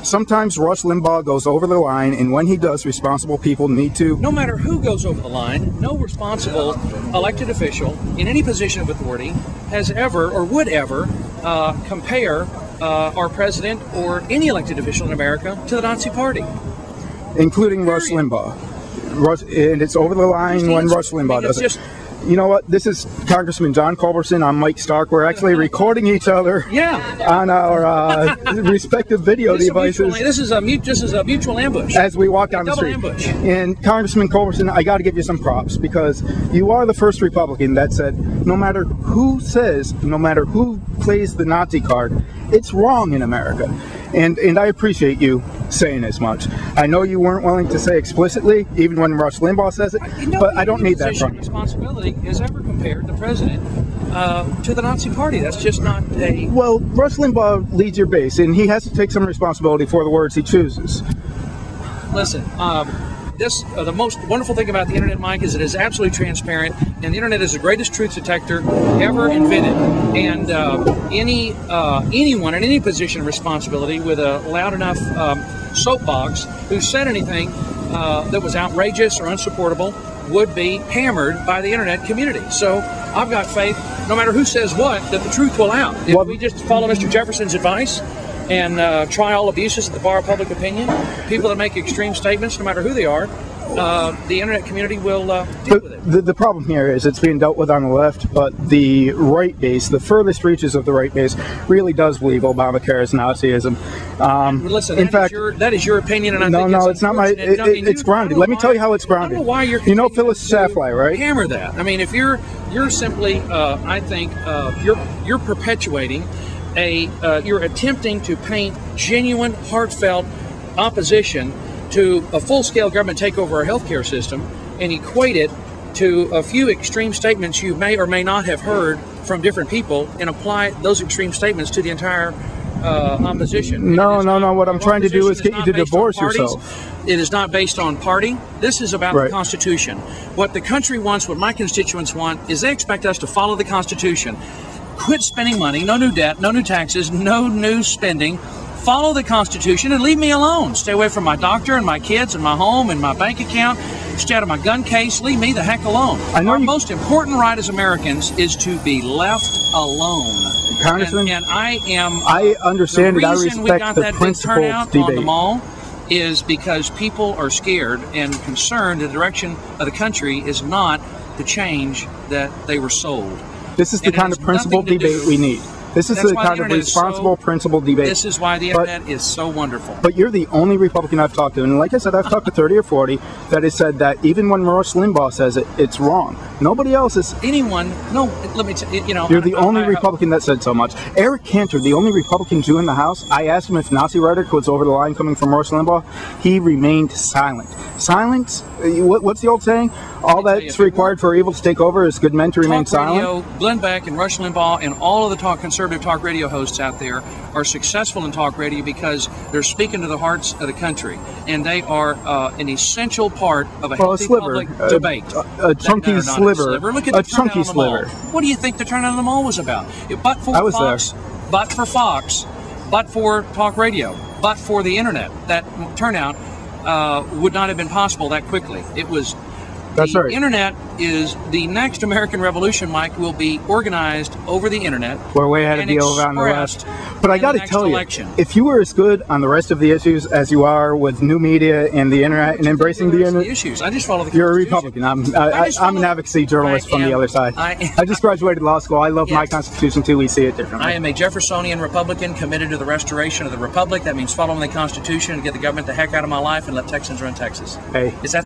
Sometimes Rush Limbaugh goes over the line, and when he does, responsible people need to... No matter who goes over the line, no responsible elected official in any position of authority has ever or would ever compare our president or any elected official in America to the Nazi Party. Including Rush Limbaugh. And it's over the line when Rush Limbaugh does it. You know what? This is Congressman John Culberson. I'm Mike Stark. We're actually recording each other on our respective video devices. This is a mutual ambush. As we walk down the street. Ambush. And Congressman Culberson, I got to give you some props because you are the first Republican that said no matter who says, no matter who plays the Nazi card, it's wrong in America. And I appreciate you saying as much. I know you weren't willing to say explicitly, even when Rush Limbaugh says it, but I don't need that from you. Responsibility has ever compared the president to the Nazi Party. That's just not a... Well, Rush Limbaugh leads your base, and he has to take some responsibility for the words he chooses. Listen, the most wonderful thing about the internet, Mike, is it is absolutely transparent, and the internet is the greatest truth detector ever invented. And anyone in any position of responsibility with a loud enough soapbox who said anything that was outrageous or unsupportable would be hammered by the internet community. So I've got faith, no matter who says what, that the truth will out. If we just follow Mr. Jefferson's advice and try all abuses at the bar of public opinion, people that make extreme statements, no matter who they are, the internet community will deal with it. The problem here is it's being dealt with on the left, but the right base, the furthest reaches of the right base, really does believe Obamacare is Nazism. Listen, in fact, that is your opinion, and I think it's not my. It's grounded. Let me tell you how it's grounded. I don't know why you know Phyllis Schlafly, right? Hammer that. I mean, if you're simply, I think you're perpetuating you're attempting to paint genuine, heartfelt opposition to a full-scale government takeover of our healthcare system and equate it to a few extreme statements you may or may not have heard from different people and apply those extreme statements to the entire opposition. No. What I'm trying to do is get you to divorce yourself. It is not based on party. This is about the Constitution. What the country wants, what my constituents want, is they expect us to follow the Constitution. Quit spending money, no new debt, no new taxes, no new spending. Follow the Constitution and leave me alone. Stay away from my doctor and my kids and my home and my bank account. Stay out of my gun case. Leave me the heck alone. Our most important right as Americans is to be left alone. Congressman, and I understand and I respect the principle debate. On the mall is because people are scared and concerned the direction of the country is not the change that they were sold. This is the kind of principle debate we need. This is the kind of responsible principle debate. This is why the internet is so wonderful. But you're the only Republican I've talked to, and like I said, I've talked to 30 or 40 that has said that even when Rush Limbaugh says it, it's wrong. Nobody else is. Let me tell you, You're the only Republican that said so much. Eric Cantor, the only Republican Jew in the House, I asked him if Nazi rhetoric was over the line coming from Rush Limbaugh. He remained silent. Silence? What's the old saying? All that's required for evil to take over is good men to remain silent. Glenn Beck and Rush Limbaugh and all of the conservative talk radio hosts out there are successful in talk radio because they're speaking to the hearts of the country, and they are an essential part of a healthy public debate. A chunky sliver. Look at the chunky sliver. What do you think the turnout on the mall was about? But for Fox, but for talk radio, but for the internet, that turnout would not have been possible that quickly. It was. That's right. The internet is the next American Revolution, Mike, will be organized over the internet. We're way ahead of the deal around the rest. But I got to tell you, if you were as good on the rest of the issues as you are with new media and the internet and embracing the internet, I just follow the You're a Republican. I'm an advocacy journalist from the other side. I just graduated law school. I love my Constitution too. We see it differently. I am a Jeffersonian Republican committed to the restoration of the Republic. That means following the Constitution and get the government the heck out of my life and let Texans run Texas. Hey. Is that